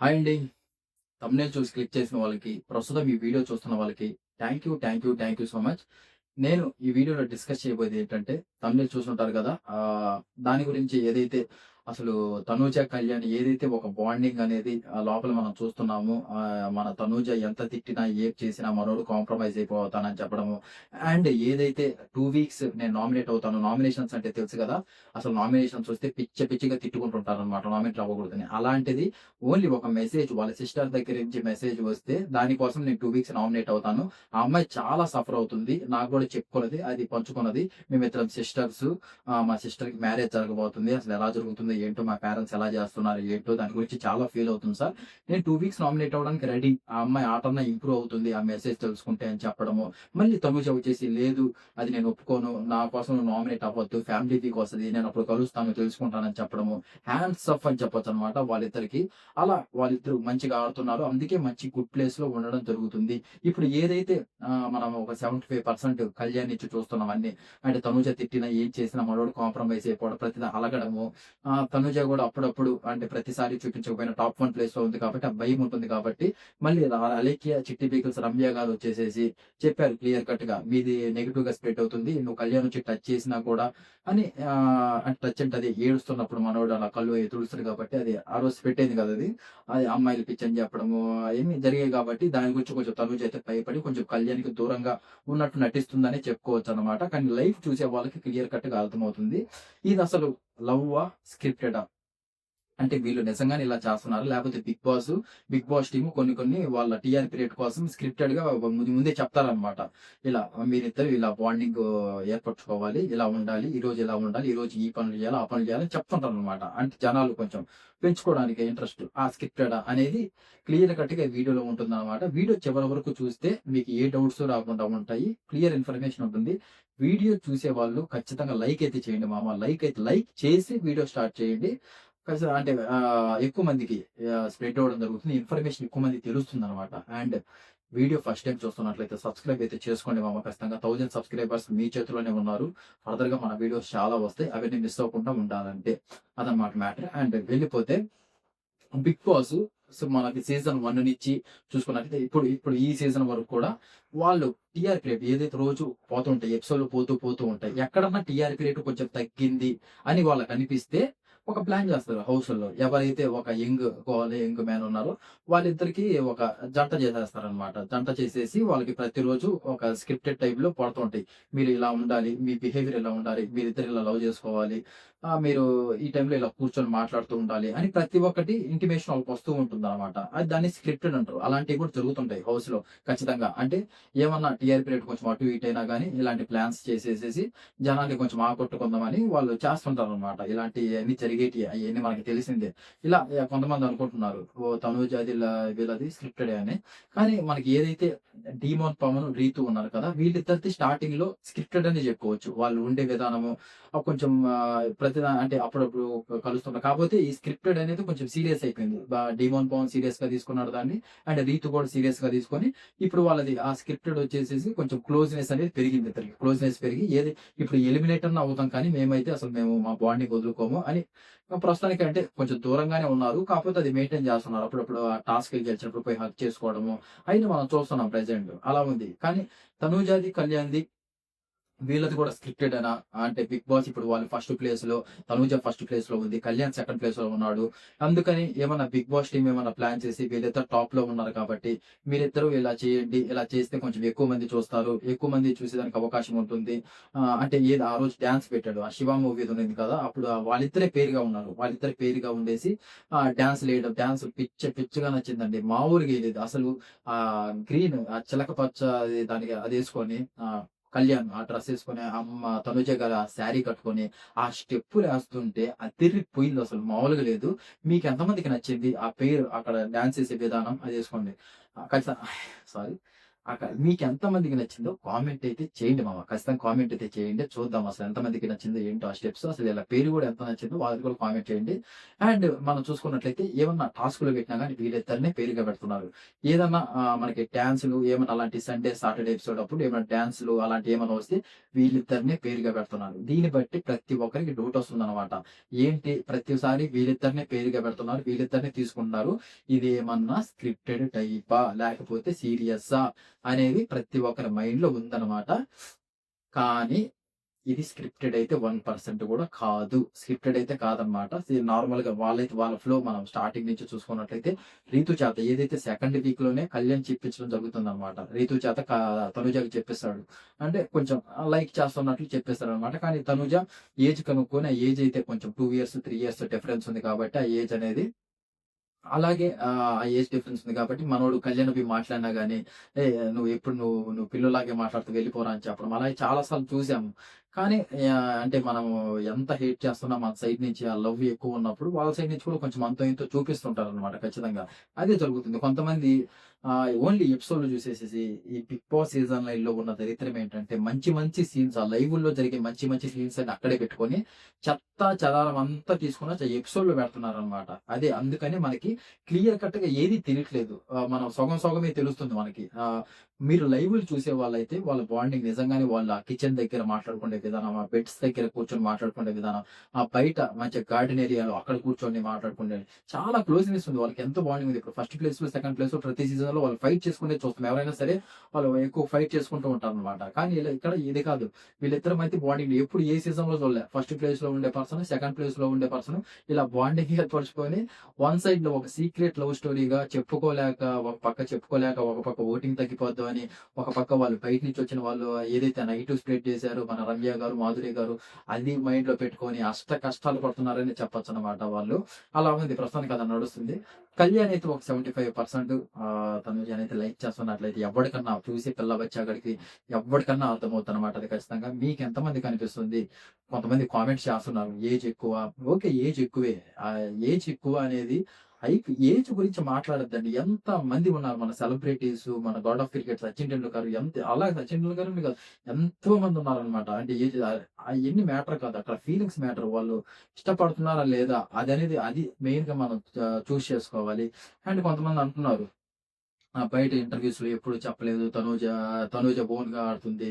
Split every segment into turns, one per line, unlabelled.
Hi అండి. Thumbnail చూసి click చేసిన వాళ్ళకి, ప్రస్తుతం ఈ వీడియో చూస్తున్న వాళ్ళకి థాంక్ యూ సో మచ్. నేను ఈ వీడియోలో డిస్కస్ చేయబోయేది ఏంటంటే, థంబ్‌నెయిల్ చూసుంటారు కదా! దాని గురించి ఏదైతే అసలు తనూజ, కళ్యాణ్ ఏదైతే ఒక బాండింగ్ అనేది లోపల మనం చూస్తున్నామో, మన తనూజ ఎంత తిట్టినా, ఏది చేసినా మనోడు కాంప్రమైజ్ అయిపోతానని చెప్పడము. అండ్ ఏదైతే 2 వీక్స్ నేను నామినేట్ అవుతాను. నామినేషన్స్ అంటే తెలుసు కదా! అసలు నామినేషన్స్ వస్తే పిచ్చిగా తిట్టుకుంటుంటారనమాట. నామినేట్ అవ్వకూడదని. అలాంటిది ఓన్లీ ఒక మెసేజ్ వాళ్ళ సిస్టర్ దగ్గర నుంచి మెసేజ్ వస్తే దానికోసం నేను 2 వీక్స్ నామినేట్ అవుతాను. ఆ అమ్మాయి చాలా సఫర్ అవుతుంది. నాకు గూడా చెప్పుకున్నది. అది పంచుకున్నది. మేమిద్దరం సిస్టర్స్. మా సిస్టర్‌కి మ్యారేజ్ జరగబోతుంది. అసలు ఎలా జరుగుతుందో ఏంటో, మా పేరెంట్స్ ఎలా జేస్తున్నారు ఏంటో దాని గురించి చాలా ఫీల్ అవుతుంది సార్. నేను 2 వీక్స్ నామినేట్ అవ్వడానికి రెడీ. ఆ అమ్మాయి ఆటన్నా ఇంప్రూవ్ అవుతుంది. ఆ మెసేజ్ తెలుసుకుంటే అని చెప్పడము. మళ్ళీ తనూజ వచ్చేసి లేదు అది నేను ఒప్పుకోను. నా కోసం నువ్వు నామినేట్ అవ్వద్దు. ఫ్యామిలీ వీక్ వస్తది. నేను అప్పుడు కలుస్తాను, తెలుసుకుంటానని చెప్పడము. హ్యాండ్స్ ఆఫ్ అని చెప్పొచ్చనమాట వాళ్ళిద్దరికీ. అలా వాళ్ళిద్దరూ మంచిగా ఆడుతున్నారు. అందుకే మంచి గుడ్ ప్లేస్‌లో ఉండడం జరుగుతుంది. ఇప్పుడు ఏదైతే మనం ఒక 75% కళ్యాణ్ నుంచి చూస్తున్నాం అన్నీ. అంటే తనూజ తిట్టినా, ఏం చేసినా మనోడు కాంప్రమైజ్ అయిపోవడం, ప్రతిదా అలగడము. తనూజ గూడా అప్పుడప్పుడు అంటే ప్రతిసారి చూపించకపోయినా టాప్ 1 ప్లేస్‌లో ఉంది కాబట్టి, ఆ భయం ఉంటుంది కాబట్టి, మళ్ళీ అలేఖ్య, చిట్టి పీకిల్స్, రమ్య గారు వచ్చేసేసి చెప్పారు క్లియర్ కట్‌గా. మీది నెగెటివ్‌గా స్ప్రెడ్ అవుతుంది. నువ్వు కళ్యాణ్ వచ్చి టచ్ చేసినా కూడా అని అంటే టచ్ అంటే అది ఏడుస్తున్నప్పుడు మనోడు అలా కళ్ళు అయి తుడుస్తాడు కాబట్టి, అది ఆ రోజు స్ప్రెడ్ అయింది కదా! అది. అది అమ్మాయిలు పిచ్చని చెప్పడము అయన్నీ జరిగాయి కాబట్టి, దాని గురించి కొంచెం తనుజ్ అయితే భయపడి కొంచెం కళ్యాణ్‌కి దూరంగా ఉన్నట్టు నటిస్తుందనే చెప్పుకోవచ్చనమాట. కానీ లైవ్ చూసే వాళ్ళకి క్లియర్ కట్‌గా అర్థమవుతుంది. ఇదసలు లవ్వా? స్క్రిప్టెడా? అంటే వీళ్ళు నిజంగానే ఇలా చేస్తున్నారా? లేకపోతే బిగ్ బాస్ టీమ్ కొన్ని వాళ్ళ టీఆర్‌పీ రేట్ కోసం స్క్రిప్టెడ్‌గా ముందే చెప్తారనమాట. ఇలా మీరిద్దరు ఇలా బాండింగ్ ఏర్పరచుకోవాలి. ఇలా ఉండాలి. ఈరోజు ఇలా ఉండాలి. ఈరోజు ఈ పనులు చేయాలి, ఆ పనులు చేయాలని చెప్తుంటారనమాట. అంటే జనాలు కొంచెం పెంచుకోవడానికి ఇంట్రెస్ట్. ఆ స్క్రిప్టెడా అనేది క్లియర్ కట్‌గా వీడియోలో ఉంటుందనమాట. వీడియో చివరి వరకు చూస్తే మీకు ఏ డౌట్స్ రాకుండా ఉంటాయి. క్లియర్ ఇన్ఫర్మేషన్ ఉంటుంది. వీడియో చూసేవాళ్ళు ఖచ్చితంగా లైక్ అయితే చేయండి మామ. లైక్ చేసి వీడియో స్టార్ట్ చేయండి. అంటే ఎక్కువ మందికి స్ప్రెడ్ అవ్వడం జరుగుతుంది. ఇన్ఫర్మేషన్ ఎక్కువ మందికి తెలుస్తుందనమాట. అండ్ వీడియో ఫస్ట్ టైమ్ చూస్తున్నట్లయితే సబ్స్క్రైబ్ అయితే చేసుకోండి మామ ఖచ్చితంగా. 1000 సబ్స్క్రైబర్స్ మీ చేతిలోనే ఉన్నారు. ఫర్దర్‌గా మన వీడియోస్ చాలా వస్తాయి. అవన్నీ మిస్ అవ్వకుండా ఉండాలంటే. అదనమాట మ్యాటర్. అండ్ వెళ్ళిపోతే బిగ్ బాస్ మనకి సీజన్ 1 నుంచి చూసుకున్నట్లయితే ఇప్పుడు ఈ సీజన్ వరకు కూడా వాళ్ళు టీఆర్‌పీ రేట్ ఏదైతే రోజు పోతుంటాయి. ఎపిసోడ్‌లు పోతూ ఉంటాయి. ఎక్కడన్నా టీఆర్‌పీ రేట్ కొంచెం తగ్గింది అని వాళ్ళకనిపిస్తే ఒక ప్లాన్ చేస్తారు హౌస్‌ల్లో. ఎవరైతే ఒక యంగ్ మ్యాన్ ఉన్నారో వాళ్ళిద్దరికీ ఒక జంట చేసేస్తారనమాట. జంట చేసేసి వాళ్ళకి ప్రతిరోజు ఒక స్క్రిప్టెడ్ టైప్‌లో పడుతుంటాయి. మీరు ఇలా ఉండాలి. మీ బిహేవియర్ ఇలా ఉండాలి. మీరిద్దరు ఇలా లవ్ చేసుకోవాలి. మీరు ఈ టైంలో ఇలా కూర్చొని మాట్లాడుతూ ఉండాలి అని ప్రతి ఒక్కటి ఇంటిమేషన్ వాళ్ళకొస్తూ ఉంటుందనమాట. అది దాన్ని స్క్రిప్టెడ్ అంటారు. అలాంటివి కూడా జరుగుతుంటాయి హౌస్‌లో ఖచ్చితంగా. అంటే ఏమన్నా టీఆర్‌పీ రేట్ కొంచెం అటు ఇటు అయినా గాని ఇలాంటి ప్లాన్స్ చేసేసేసి జనాల్ని కొంచెం ఆకట్టుకుందామని వాళ్ళు చేస్తుంటారనమాట. ఇలాంటియన్నీ జరిగేటియే. అయన్నీ మనకి తెలిసిందే. ఇలా కొంతమంది అనుకుంటున్నారు. ఓహ్! తనూజ వీళ్ళది స్క్రిప్టెడే అని. కానీ మనకి ఏదైతే డీమోన్, పవన్, రీతు ఉన్నారు కదా! వీళ్ళిద్దరిది స్టార్టింగ్‌లో స్క్రిప్టెడ్ అనే చెప్పుకోవచ్చు. వాళ్ళు ఉండే విధానము కొంచెం అంటే అప్పుడప్పుడు కలుస్తుంటారు. కాపోతే ఈ స్క్రిప్టెడ్ అనేది కొంచెం సీరియస్ అయిపోయింది. డీమోన్, పవన్ సీరియస్‌గా తీసుకున్నాడు దాన్ని. అండ్ రీతు కూడా సీరియస్‌గా తీసుకొని ఇప్పుడు వాళ్ళది ఆ స్క్రిప్టెడ్ వచ్చేసేసి కొంచెం క్లోజ్‌నెస్ అనేది పెరిగింది ఇద్దరికి. క్లోజ్‌నెస్ పెరిగి ఇప్పుడు ఎలిమినేట్ అన్నా అవుతాం కానీ మేము మా బాండ్‌ని వదులుకోము అని ప్రస్తుతానికి అంటే కొంచెం దూరంగానే ఉన్నారు. కాకపోతే అది మెయింటైన్ చేస్తున్నారు. అప్పుడప్పుడు ఆ టాస్క్‌లు గెలిచినప్పుడు పోయి హగ్ చేసుకోవడము అయన్నీ మనం చూస్తున్నాం ప్రెజెంట్. అలా ఉంది. కానీ తనూజాది, కళ్యాణ్‌ది వీళ్ళది కూడా స్క్రిప్టెడేనా? అంటే 'బిగ్ బాస్' ఇప్పుడు వాళ్ళు ఫస్ట్ ప్లేస్‌లో, తనూజ ఫస్ట్ ప్లేస్‌లో ఉంది. కళ్యాణ్ సెకండ్ ప్లేస్‌లో ఉన్నాడు. అందుకని ఏమన్నా 'బిగ్ బాస్' టీమ్ ఏమన్నా ప్లాన్ చేసి వీళ్ళిద్దరు టాప్‌లో ఉన్నారు కాబట్టి, మీరిద్దరూ ఇలా చేయండి. ఇలా చేస్తే కొంచెం ఎక్కువ మంది చూస్తారు. ఎక్కువ మంది చూసేదానికి అవకాశం ఉంటుంది. అంటే ఏది ఆ రోజు డాన్స్ పెట్టాడు. ఆ 'శివ' మూవీది ఉన్నింది కదా! అప్పుడు వాళ్ళిద్దరే పేరుగా ఉన్నారు. వాళ్ళిద్దరే పేరుగా ఉండేసి డాన్స్‌లేయడం, డాన్స్ పిచ్చిగా నచ్చిందండి. మామూలుగా ఎయలేదు. అసలు గ్రీన్ ఆ చిలక పచ్చ దానికి అదేసుకొని కళ్యాణ్ ఆ డ్రెస్ ఏసుకొని, తనుజ గారు ఆ శారీ కట్టుకొని, ఆ స్టెప్పులేస్తుంటే అదిరిపోయిందసలు మామూలుగా లేదు. మీకెంతమందికి నచ్చింది? ఆ పేరు అక్కడ డాన్స్ ఏసే విధానం అదేసుకోండి. ఖచ్చితంగా సారీ. మీకు ఎంతమందికి నచ్చిందో కామెంట్ అయితే చేయండి మామ. ఖచ్చితంగా కామెంట్ అయితే చేయండి. చూద్దాం అసలు ఎంతమందికి నచ్చిందో ఏంటో ఆ స్టెప్స్. అసలు ఇలా పేరు గూడా ఎంత నచ్చిందో వాళ్ళది కూడా కామెంట్ చేయండి. అండ్ మనం చూసుకున్నట్లయితే ఏమన్నా టాస్క్‌లు పెట్టినా గాని వీళ్ళిద్దరినే పేరుగా పెడుతున్నారు. ఏదన్నా మనకి డాన్సులు ఏమన్నా అలాంటి సండే, సాటర్‌డే ఎపిసోడ్ అప్పుడు ఏమైనా డాన్సులు అలాంటివి ఏమన్నా వస్తే వీళ్ళిద్దరినే పేరుగా పెడుతున్నారు. దీన్ని బట్టి ప్రతి ఒక్కరికి డౌటొస్తుందనమాట. ఏంటి ప్రతిసారి వీళ్ళిద్దరినే పేరుగా పెడుతున్నారు. వీళ్ళిద్దరినే తీసుకుంటున్నారు. ఇదేమన్నా స్క్రిప్టెడ్ టైపా? లేకపోతే సీరియస్సా? అనేది ప్రతి ఒక్కరి మైండ్‌లో ఉందనమాట. కానీ ఇది స్క్రిప్టెడ్ అయితే 1% కూడా కాదు. స్క్రిప్టెడ్ అయితే కాదనమాట. నార్మల్‌గా వాళ్ళైతే వాళ్ళ ఫ్లో మనం స్టార్టింగ్ నుంచి చూసుకున్నట్లయితే 'రీతు' చేత ఏదైతే సెకండ్ వీక్‌లోనే కళ్యాణ్ చెప్పించడం జరుగుతుందనమాట. 'రీతు' చేత తనుజకి చెప్పిస్తాడు. అంటే కొంచెం లైక్ చేస్తున్నట్లు చెప్పేస్తాడనమాట. కానీ తనుజ ఏజ్ కనుక్కొని ఆ ఏజ్ అయితే కొంచెం 2 ఇయర్స్, 3 ఇయర్స్ డిఫరెన్స్ ఉంది కాబట్టి ఆ ఏజ్ అనేది అలాగే ఆ ఏజ్ డిఫరెన్స్ ఉంది కాబట్టి మనోడు కళ్యాణ్ పోయి మాట్లాడినా గాని, "ఏయ్! నువ్వు పిల్లోలాగే మాట్లాడుతూ వెళ్ళిపోరా" అని చెప్పడం. అలాగే చాలా సార్లు చూసాము. కానీ అంటే మనము ఎంత హేట్ చేస్తున్నా మన సైడ్ నుంచి ఆ లవ్ ఎక్కువున్నప్పుడు వాళ్ళ సైడ్ నుంచి కూడా కొంచెం అంతో ఇంతో చూపిస్తుంటారనమాట ఖచ్చితంగా. అదే జరుగుతుంది. కొంతమంది ఓన్లీ ఎపిసోడ్‌లు చూసేసేసి ఈ 'బిగ్ బాస్' సీజన్ 9లో ఉన్న దరిద్రం ఏంటంటే మంచి మంచి సీన్స్ ఆ లైవుల్లో జరిగే మంచి మంచి సీన్స్ అన్ని అక్కడే పెట్టుకొని చెత్తా చెదారం అంతా తీసుకొని వచ్చి ఎపిసోడ్‌లో పెడుతున్నారనమాట. అదే అందుకని మనకి క్లియర్ కట్‌గా ఏది తెలియట్లేదు. మనం సగం సగమే తెలుస్తుంది మనకి. మీరు లైవ్‌లు చూసేవాళ్ళైతే వాళ్ళ బాండింగ్ నిజంగానే వాళ్ళ కిచెన్ దగ్గర మాట్లాడుకునే విధానం, ఆ బెడ్స్ దగ్గర కూర్చొని మాట్లాడుకునే విధానం, ఆ బయట మంచిగా గార్డెన్ ఏరియాలో అక్కడ కూర్చొని మాట్లాడుకునే చాలా క్లోజ్‌నెస్ ఉంది. వాళ్ళకి ఎంతో బాండింగ్ ఉంది. ఇప్పుడు ఫస్ట్ ప్లేస్‌లో, సెకండ్ ప్లేస్‌లో ప్రతి సీజన్‌లో వాళ్ళు ఫైట్ చేసుకునేది చూస్తాం. ఎవరైనా సరే వాళ్ళు ఎక్కువ ఫైట్ చేసుకుంటూ ఉంటారనమాట. కానీ ఇక్కడ ఇది కాదు. వీళ్ళిద్దరి మధ్య బాండింగ్ ఎప్పుడు ఏ సీజన్‌లో చూడలే. ఫస్ట్ ప్లేస్‌లో ఉండే పర్సన్, సెకండ్ ప్లేస్‌లో ఉండే పర్సన్ ఇలా బాండింగ్ ఏర్పరుచుకొని వన్ సైడ్‌లో ఒక సీక్రెట్ లవ్ స్టోరీగా చెప్పుకోలేక ఒక పక్క ఓటింగ్ తగ్గిపోద్దు అని, ఒక పక్క వాళ్ళు బయట నుంచి వచ్చిన వాళ్ళు ఏదైతే నెగెటివ్ స్ప్రెడ్ చేశారో మన రమ్య గారు, మాధురి గారు అది మైండ్‌లో పెట్టుకొని అష్ట కష్టాలు పడుతున్నారని చెప్పొచ్చనమాట వాళ్ళు. అలా ఉంది ప్రస్తుతానికి అలా నడుస్తుంది. కళ్యాణ్ అయితే ఒక 75% తనుజని అయితే లైక్ చేస్తున్నట్లయితే ఎవ్వడికన్నా చూసి పిల్ల బచ్చాగాడికి ఎవ్వడికన్నా అర్థమవుద్దనమాట అది ఖచ్చితంగా. మీకెంతమందికి అనిపిస్తుంది? కొంతమంది కామెంట్స్ చేస్తున్నారు. ఏజ్ ఎక్కువ. ఓకే. ఏజ్ ఎక్కువే. ఏజ్ ఎక్కువ అనేది ఏజ్ గురించి మాట్లాడొద్దండి. ఎంతమంది ఉన్నారు మన సెలబ్రిటీస్, మన God of cricket 'Sachin Tendulkar' అలాగే 'సచిన్ టెండూల్కర్' అని కాదు ఎంతో మంది ఉన్నారనమాట. అంటే ఏజ్ అయన్నీ మ్యాటర్ కాదు. అక్కడ ఫీలింగ్స్ మ్యాటర్. వాళ్ళు ఇష్టపడుతున్నారా లేదా? అది మెయిన్‌గా మనం చూజ్ చేసుకోవాలి. అండ్ కొంతమంది అంటున్నారు బయట ఇంటర్‌వ్యూస్‌లో ఎప్పుడు చెప్పలేదు. తనూజ ఓన్‌గా ఆడుతుంది.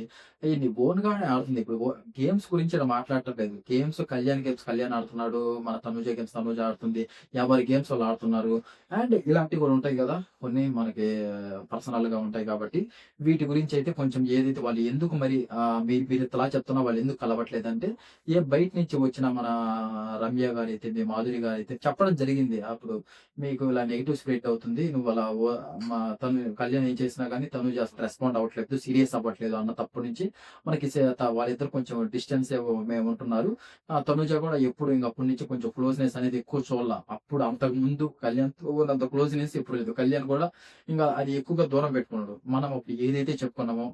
నీ ఓన్‌గానే ఆడుతుంది. ఇప్పుడు గేమ్స్ గురించి ఈడ మాట్లాడటం లేదు. గేమ్స్ కళ్యాణ్ ఆడుతున్నాడు. మన తనూజ గేమ్స్ తనూజ ఆడుతుంది. ఎవరి గేమ్స్ వాళ్ళు ఆడుతున్నారు. అండ్ ఇలాంటివి కూడా ఉంటాయి గదా! కొన్ని మనకి పర్సనల్‌గా ఉంటాయి కాబట్టి, వీటి గురించయితే కొంచెం ఏదైతే వాళ్ళు ఎందుకు మరి మీరింతలా చెప్తున్నా వాళ్ళు ఎందుకు కలవట్లేదంటే, బయట నుంచి వచ్చిన మన రమ్య గారైతే, మాధురి గారైతే చెప్పడం జరిగింది. అప్పుడు మీకు ఇలా నెగెటివ్ స్ప్రెడ్ అవుతుంది. నువ్వలా కళ్యాణ్ ఏం చేసినా గాని తనుజ అసలు రెస్పాండ్ అవ్వట్లేదు. సీరియస్ అవ్వట్లేదు అన్న తప్పటి నుంచి మనకి వాళ్ళిద్దరు కొంచెం డిస్టెన్సే మేముంటున్నారు. తనుజ కూడా ఎప్పుడు ఇంక అప్పటి నుంచి కొంచెం క్లోజ్‌నెస్ అనేది ఎక్కువ చూడల. అప్పుడు అంతకుముందు కళ్యాణ్‌తో ఉన్నంత క్లోజ్‌నెస్ ఎప్పుడు లేదు. కళ్యాణ్ కూడా ఇంగ అది ఎక్కువగా దూరం పెట్టుకున్నాడు. మనం అప్పుడు ఏదైతే చెప్పుకున్నామో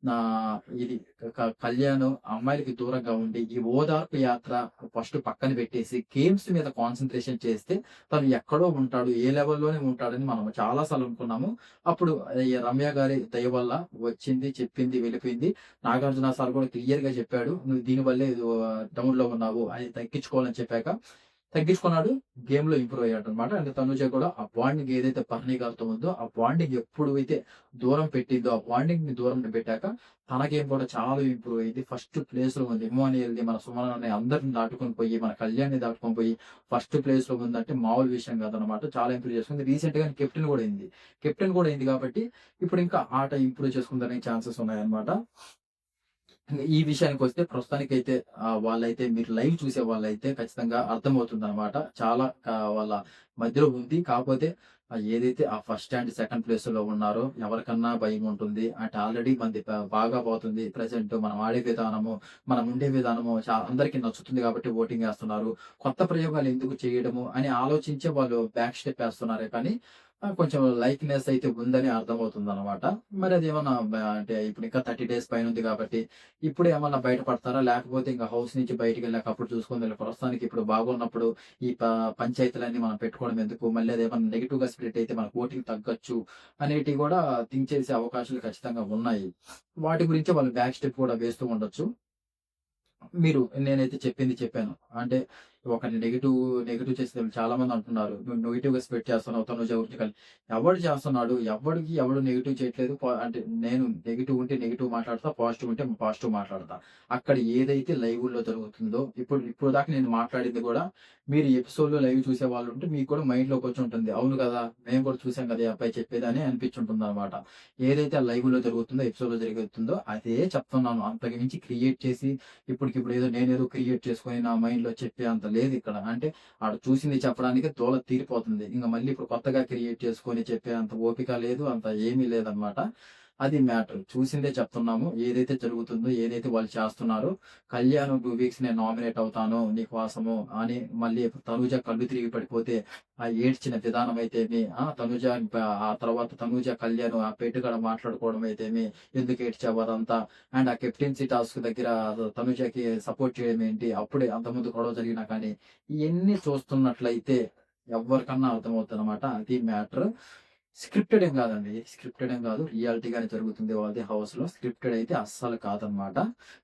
నా ఇది కళ్యాణ్ అమ్మాయిలకి దూరంగా ఉండి, ఈ ఓదార్పు యాత్ర ఫస్ట్ పక్కన పెట్టేసి, గేమ్స్ మీద కాన్సంట్రేషన్ చేస్తే తను ఎక్కడో ఉంటాడు. ఏ లెవెల్‌లోనే ఉంటాడని మనం చాలా సార్లు అనుకున్నాము. అప్పుడు ఈ రమ్య గారి దయ వల్ల వచ్చింది, చెప్పింది, వెళ్ళిపోయింది. నాగార్జున సార్ కూడా క్లియర్‌గా చెప్పాడు. "నువ్వు దీని వల్లే డౌన్‌లో ఉన్నావు. అది తగ్గించుకోవాలని" చెప్పాక తగ్గించుకున్నాడు. గేమ్‌లో ఇంప్రూవ్ అయ్యాడన్నమాట. అండ్ తనుజ కూడా ఆ బాండింగ్ ఏదైతే బర్నీ గారితో ఉందో, ఆ బాండింగ్ ఎప్పుడైతే దూరం పెట్టిందో, ఆ బాండింగ్‌ని దూరం పెట్టాక తన గేమ్ కూడా చాలా ఇంప్రూవ్ అయింది. ఫస్ట్ ప్లేస్‌లో ఉంది. ఇమ్మాన్యుయల్‌ని, మన సుమనని అందరిని దాటుకొని పోయి, మన కళ్యాణ్‌ని దాటుకొని పోయి ఫస్ట్ ప్లేస్‌లో ఉందంటే మామూలు విషయం కాదన్నమాట. చాలా ఇంప్రూవ్ చేసుకుంది. రీసెంట్‌గానే కెప్టెన్ కూడా అయింది. కెప్టెన్ కూడా అయింది కాబట్టి ఇప్పుడు ఇంకా ఆట ఇంప్రూవ్ చేసుకుందానికి ఛాన్సెస్ ఉన్నాయన్నమాట. ఈ విషయానికొస్తే ప్రస్తుతానికైతే వాళ్ళైతే మీరు లైవ్ చూసే వాళ్ళైతే ఖచ్చితంగా అర్థమవుతుందనమాట. చాలా వాళ్ళ మధ్యలో ఉంది. కాకపోతే ఏదైతే ఆ ఫస్ట్ అండ్ సెకండ్ ప్లేస్‌లో ఉన్నారో ఎవరికన్నా భయముంటుంది. అంటే ఆల్రెడీ మనది బాగా పోతుంది. ప్రెజెంట్ మనం ఆడే విధానము, మనం ఉండే విధానము అందరికి నచ్చుతుంది కాబట్టి ఓటింగేస్తున్నారు. కొత్త ప్రయోగాలు ఎందుకు చేయడము అని ఆలోచించే వాళ్ళు బ్యాక్ స్టెప్ ఏస్తున్నారే కానీ కొంచెం లైక్‌నెస్ అయితే ఉందని అర్థమవుతుందనమాట. మరి అదేమన్నా అంటే ఇప్పుడు ఇంకా 30 డేస్ పైనుంది కాబట్టి, ఇప్పుడు ఏమన్నా బయటపడతారా? లేకపోతే ఇంక హౌస్ నుంచి బయటికెళ్ళాక అప్పుడు చూసుకుందాంలే. ప్రస్తుతానికి ఇప్పుడు బాగున్నప్పుడు ఈ పంచాయతీలన్నీ మనం పెట్టుకోవడం ఎందుకు? మళ్ళీ అదేమన్నా నెగెటివ్‌గా స్ప్రెడ్ అయితే మనకు ఓటింగ్ తగ్గొచ్చు అనేటివి గూడా థింక్ చేసే అవకాశాలు ఖచ్చితంగా ఉన్నాయి. వాటి గురించి వాళ్ళు బ్యాక్ స్టెప్ కూడా వేస్తూ ఉండొచ్చు. నేనైతే చెప్పింది చెప్పాను. అంటే ఒకరిని నెగెటివ్ చేస్తే చాలా మంది అంటున్నారు. "నువ్వు నెగెటివ్‌గా స్ప్రెడ్ చేస్తున్నావు తనుజ గురించి" కానీ ఎవడు చేస్తున్నాడు? ఎవడు నెగెటివ్ చేయట్లేదు. అంటే నేను నెగెటివ్ ఉంటే నెగెటివ్ మాట్లాడతా. పాజిటివ్ ఉంటే పాజిటివ్ మాట్లాడతా. అక్కడ ఏదైతే లైవ్‌లో జరుగుతుందో ఇప్పుడు దాకా నేను మాట్లాడింది గూడా మీరు ఎపిసోడ్‌లో లైవ్ చూసేవాళ్ళుంటే మీకు కూడా మైండ్‌లోకొచ్చి ఉంటుంది. అవును గదా! మేము కూడా చూసాం గదా! ఈ అబ్బాయి చెప్పేది అని అనిపించుంటుందనమాట. ఏదైతే లైవ్‌లో జరుగుతుందో, ఎపిసోడ్‌లో జరుగుతుందో అదే చెప్తున్నాను. అంతకు మించి క్రియేట్ చేసి ఇప్పటికిప్పుడు నేనేదో క్రియేట్ చేసుకొని నా మైండ్‌లో చెప్పే అంత లేదిక్కడ. అంటే ఆడ చూసింది చెప్పడానికి దూల తీరిపోతుంది. ఇంక మళ్ళీ ఇప్పుడు కొత్తగా క్రియేట్ చేసుకొని చెప్పే అంత ఓపిక లేదు. అంత ఏమీ లేదనమాట. అది మ్యాటర్. చూసిందే చెప్తున్నాము. ఏదైతే జరుగుతుందో, ఏదైతే వాళ్ళు చేస్తున్నారో, కళ్యాణ్ 2 వీక్స్ నేను నామినేట్ అవుతాను నీకోసము అని మళ్ళీ తనూజ కళ్ళు తిరిగి పడిపోతే, ఆ ఏడ్చిన విధానం అయితేమి, తనూజ ఆ తర్వాత తనూజ, కళ్యాణ్ ఆ బెడ్ కాడ మాట్లాడుకోవడం అయితేమి, ఎందుకు ఏడ్చావు అదంతా. అండ్ ఆ కెప్టెన్సీ టాస్క్ దగ్గర తనుజకి సపోర్ట్ చేయడం ఏంటి? అప్పుడే అంతకుముందు గొడవ జరిగినా కానీ, ఇయన్నీ చూస్తున్నట్లయితే ఎవ్వరికన్నా అర్థమవుద్దనమాట. అది మ్యాటర్. స్క్రిప్టెడ్ ఏం గాదండి. స్క్రిప్టెడ్ ఏం గాదు. రియాలిటీగానే జరుగుతుంది వాళ్ళది హౌస్‌లో. స్క్రిప్టెడ్ అయితే అస్సలు కాదనమాట.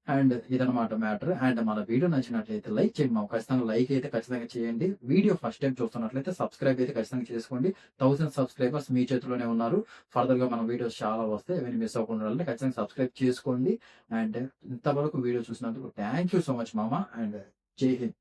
అండ్ ఇదనమాట మ్యాటర్. అండ్ మన వీడియో నచ్చినట్లయితే లైక్ చేయండి మాము. ఖచ్చితంగా లైక్ అయితే ఖచ్చితంగా చేయండి. వీడియో ఫస్ట్ టైమ్ చూస్తున్నట్లయితే సబ్స్క్రైబ్ అయితే ఖచ్చితంగా చేసుకోండి. 1000 సబ్స్క్రైబర్స్ మీ చేతిలోనే ఉన్నారు. ఫర్దర్‌గా మన వీడియోస్ చాలా వస్తాయి. అవన్నీ మిస్ అవ్వకుండా ఉండాలంటే ఖచ్చితంగా సబ్స్క్రైబ్ చేసుకోండి. అండ్ ఇంతవరకు వీడియో చూసినందుకు థాంక్ యూ సో మచ్ మామ. అండ్ జై హింద్.